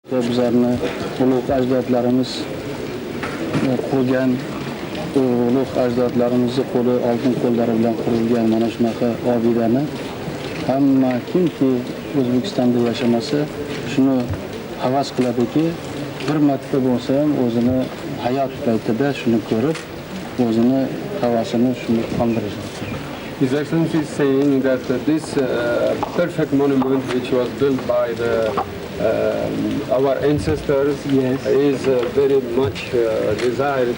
Bizlarni ulug' ajdodlarimiz qurgan, ulug' ajdodlarimizni qo'li oltin qo'llari bilan qurilgan mana shunaqa obidani hamma kimki O'zbekistonda yashamasa shuni havas qiladiki, bir marta bo'lsa ham o'zini hayot paytida shuni ko'rib, o'zini havasini shuni qondirishi. His Excellency is saying that this perfect monument, which was built by our ancestors, is very much desired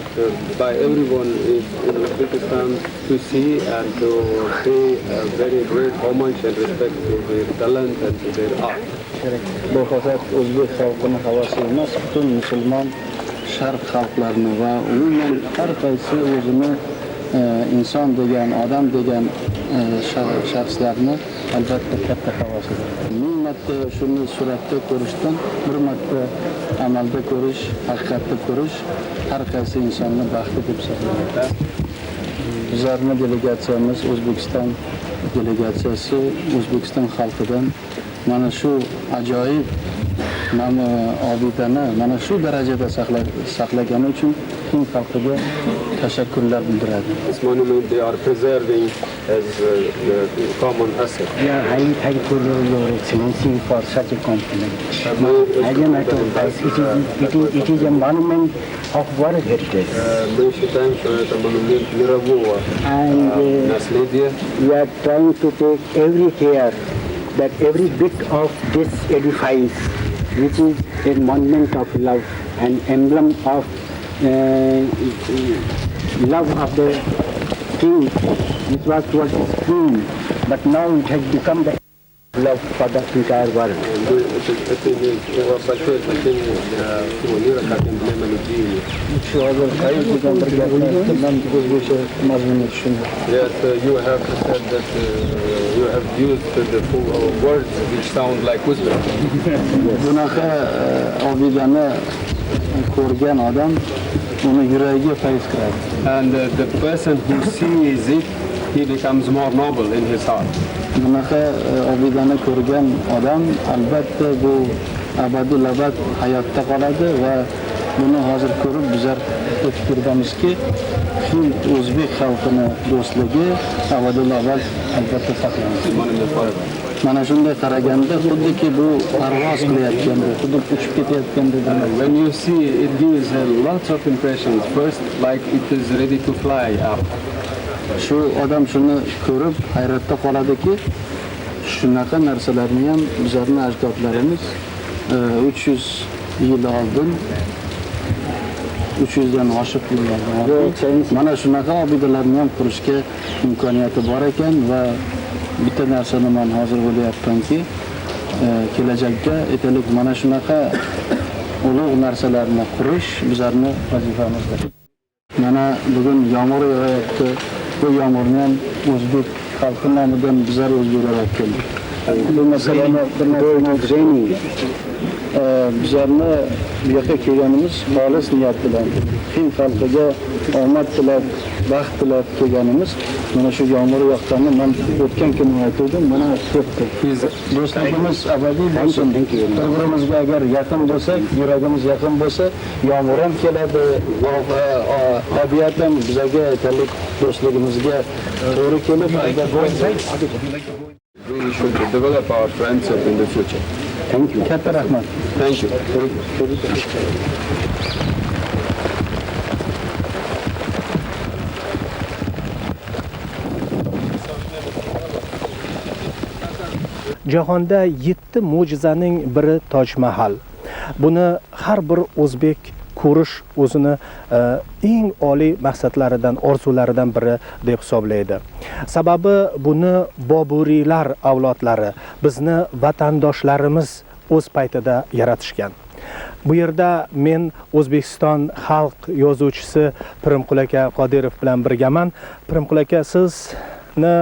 by everyone in Uzbekistan to see and to pay very great homage and respect to their talent and to their art. Bu faqat o'zbek xalqini havasi emas, butun musulmon sharq xalqlarini va umuman har qaysi o'zini inson degan, odam degan shaxslarni albatta katta havosidir. Ming marta shuni suratda ko'rishdan bir marta amalda ko'rish, haqiqatda ko'rish har qaysi insonni baxti deb hisoblanadi. Bizlarning delegatsiyamiz, O'zbekiston delegatsiyasi O'zbekiston xalqidan mana shu ajoyib obidani mana shu darajada saqlagani uchun Hind xalqiga tashakkurlar bildiradi. This monument they are preserving as the common asset. Yeah, highly thankful Your Excellency for such a compliment. Again, I told us it is a monument of World Heritage. Мы считаем, что это монумент мирового наследия. We are trying to take every care that every bit of this edifice, which is a monument of love, an emblem of love of the king, which was towards his queen, but now it has become the love for the entire world. Это большое значение для всего мира, как эмблема любви. Shu hozir qaysi degan bir gapni men o'zbekcha mazmunni tushundim. Yes, you have said that you have used the full words which sound like Uzbek. Bunaqa obidani ko'rgan odam uni yuragiga fayz kiradi. And the person who sees it, he becomes more noble in his heart. Bunaqa obidani ko'rgan odam albatta bu abadul-abad hayotda qoladi va buni hozir ko'rib bizlar fikrlamizki, Hind o'zbek xalqini do'stligi abadul-abad albatta saqlanadi. Mana shunday qaraganda xuddiki bu parvoz qilayotganda, xuddi uchib ketayotgandek. When you see, it gives lots of impressions. First, like it is ready to fly up. Shu odam shuni ko'rib hayratda qoladiki, shunaqa narsalarni ham bizlarning ajdodlarimiz 300 yil oldin 300 dan oshiq yillar mana shunaqa obidalarni ham qurishga imkoniyati bor ekan va bitta narsani men hozir o'ylayapmanki, kelajakda aytaylik mana shunaqa ulug' narsalarni qurish bizlarning vazifamizdir. Mana bugun yomg'ir yog'ayapti. Bu yomg'irni ham o'zbek xalqi nomidan bizlar o'zbeklar olib keldik. Bu masalani bir narsa bizlarni bu yoqqa kelganimiz xolis niyat bilan Hind xalqiga omad tilab, baxt tilab kelganimiz. Mana shu yomg'ir yoqqanini men o'tgan kuni aytdim, mana ketdi. Biz do'stligimiz abadiy bo'lsin. Bir-birimizga agar yaqin bo'lsak, yuragimiz yaqin bo'lsa, yomg'ir ham keladi, tabiat ham bizga aytalik do'stligimizga to'g'ri kelib, We should develop our friendship in the future. Thank you. Katta rahmat. Thank you. Jahonda 7 mo'jizaning biri Toj Mahal. Buni har bir o'zbek ko'rish o'zini eng oliy maqsadlaridan, orzularidan biri deb hisoblaydi. Sababi buni Boburiylar avlodlari, bizni vatandoshlarimiz o'z paytida yaratishgan. Bu yerda men O'zbekiston xalq yozuvchisi Pirimqul aka Qodirov bilan birgaman. Pirimqul aka, sizni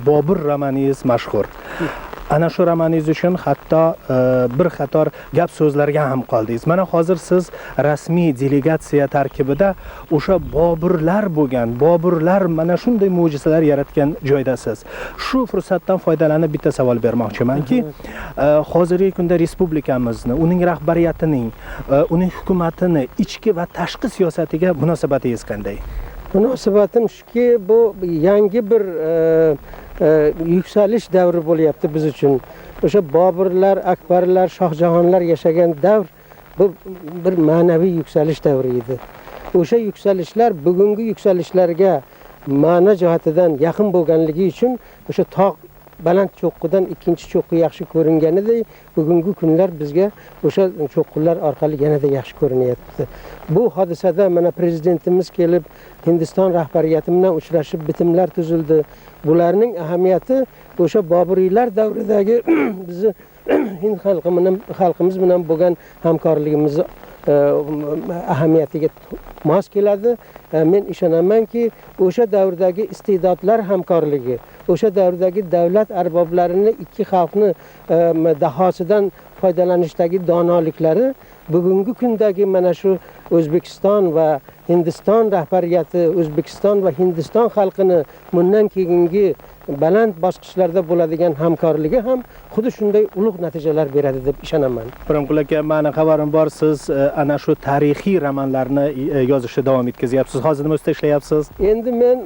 Bobur romaningiz mashhur. ana shu romaningiz uchun hatto bir qator gap so'zlarga ham qoldingiz. Mana hozir siz rasmiy delegatsiya tarkibida o'sha Boburlar bo'lgan, Boburlar mana shunday mo'jizalar yaratgan joydasiz. Shu fursatdan foydalanib bitta savol bermoqchimanki, hozirgi kunda respublikamizni, uning rahbariyatining, uning hukumatini ichki va tashqi siyosatiga munosabatingiz qanday? Munosabatim shuki, bu yangi bir yükseliş davri bo'lyapti biz uchun. O'sha Boburlar, Akbarlar, Shohjahonlar yashagan davr bu bir ma'naviy yükselish davri edi. O'sha yukselishlar bugungi yukselishlarga ma'no jihatidan yaqin bo'lganligi uchun o'sha tog' baland cho'qqidan ikkinchi cho'qqi yaxshi ko'ringanidek, bugungi kunlar bizga o'sha cho'qqilar orqali yanada yaxshi ko'rinyapti. Bu hodisada mana prezidentimiz kelib Hindiston rahbariyati bilan uchrashib bitimlar tuzildi. Bularning ahamiyati o'sha Boburiylar davridagi bizni Hind xalqimiz bilan bo'lgan hamkorligimiz ahamiyatiga mos keladi. Men ishonamanki, o'sha davrdagi iste'dodlar hamkorligi, o'sha davrdagi davlat arboblarini ikki xalqni dahosidan foydalanishdagi donoliklari bugungi kundagi mana shu O'zbekiston va Hindiston rahbariyati, O'zbekiston va Hindiston xalqini bundan keyingi baland bosqichlarda bo'ladigan hamkorligi ham xuddi shunday ulug' natijalar beradi deb ishonaman. Pirimqul aka, meni xabarim bor, siz ana shu tarixiy romanlarni yozishda davom etkazyapsiz. Hozir nima ustida ishlayapsiz? Endi men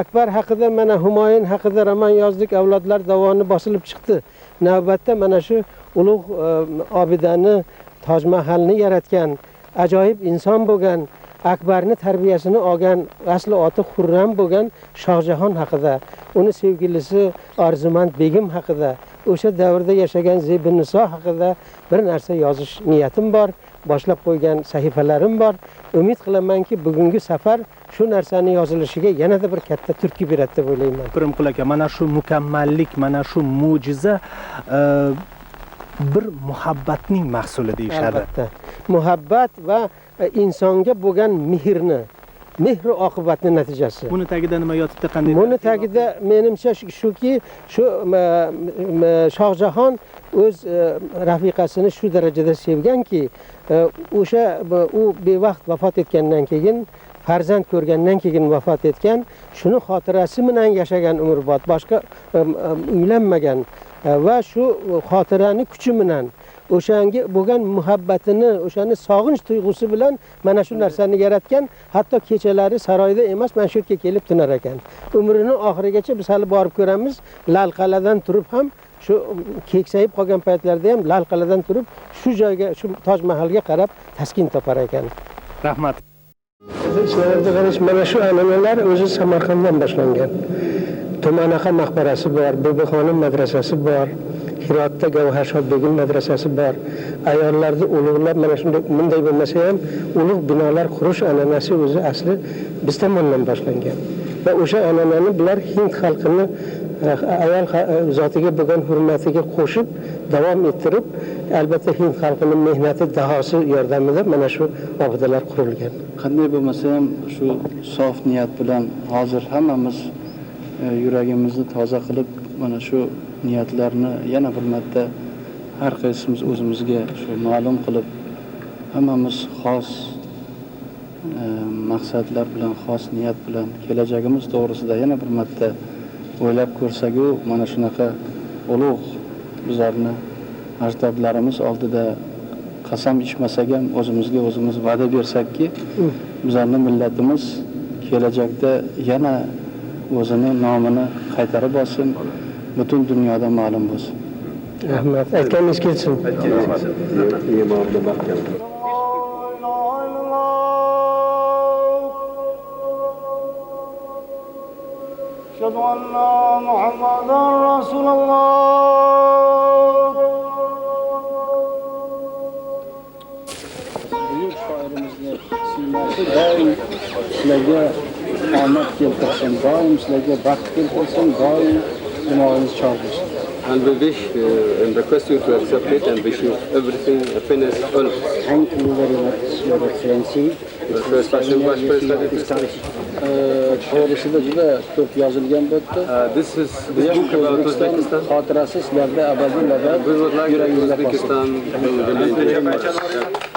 Akbar haqida, mana Humoyun haqida roman yozdik, Avlodlar davoni bosilib chiqdi. Navbatda mana shu ulug' obidani, Toj Mahalni yaratgan, ajoyib inson bo'lgan, Akbarni tarbiyasini olgan, asli oti Xurram bo'lgan Shohjahon haqida, uni sevgilisi Orzumand begim haqida, o'sha davrda yashagan Zebiniso haqida bir narsa yozish niyatim bor, boshlab qo'ygan sahifalarim bor. Umid qilamanki, bugungi safar shu narsani yozilishiga yanada bir katta turtki beradi deb o'ylayman. Pirimqul aka, mana shu mukammallik, mana shu mo'jiza bir muhabbatning mahsuli deyishadi. Albatta. Muhabbat va insonga bo'lgan mehr oqibatning natijasi. Buni tagida nima yotibdi, qanday? Buni tagida menimcha shuki, shu Shohjahon o'z rafiqasini shu darajada sevganki, o'sha u bevaqt vafot etgandan keyin, farzand ko'rgandan keyin vafot etgan, shuni xotirasi bilan yashagan umrbod, boshqa uylanmagan va shu xotirani kuchi bilan o'shanga bo'lgan muhabbatini, o'shani sog'inch tuyg'usi bilan mana shu narsani yaratgan. Hatto kechalari saroyda emas, mana shu yerga kelib tunar ekan. Umrining oxirigacha biz hali borib ko'ramiz. Lalqaladan turib ham, shu keksayib qolgan paytlarda ham Lalqaladan turib shu joyga, shu Toj Mahalga qarab taskin topar ekan. Rahmat. Ishlarga qarash, mana shu an'analar o'zi Samarqanddan boshlangan. Tumanaqa maqbarasi bor, Bibixonim madrasasi bor, Hirotda Gavharshod begim madrasasi bor. Ayollarni ulug'lab, mana shunday bunday bo'lmasa ham ulug' binolar qurish an'anasi o'zi asli biz tomonidan boshlangan. Va o'sha an'anani bular Hind xalqini ayol zotiga bo'lgan hurmatiga qo'shib davom ettirib, albatta Hind xalqining mehnati dahosi yordamida mana shu obidalar qurilgan. Qanday bo'lmasa ham shu sof niyat bilan hozir hammamiz yuragimizni toza qilib, mana shu niyatlarni yana bir marta har qaysimiz o'zimizga shu ma'lum qilib, hammamiz xos maqsadlar bilan, xos niyat bilan kelajagimiz to'g'risida yana bir marta o'ylab ko'rsak-u, mana shunaqa ulug' bizlarni ajdodlarimiz oldida qasam ichmasak ham o'zimizga o'zimiz va'da bersakki, bizlarning millatimiz kelajakda yana o'zini nomini qaytarib olsin, butun dunyoda ma'lum bo'lsin. Rahmat. Aytganingiz kelsin. Ashhadu anna Muhammadan Rasululloh. Buyuk shoirimizni siymasi doim sizlarga omad keltirsin, doim sizlarga baxt keltirsin, doim duoingiz chor bo'lsin. And we wish and request you to accept it and wish you everything, happiness, all. Thank you very much, Your Excellency. Спасибо большое. To'g'risida juda ko'p yozilgan bu yerda. This Bu ham book about O'zbekiston Uzbekistan. xotirasi sizlarda abadiy We would like yuragingizda qolsin. Uzbekistan to remain.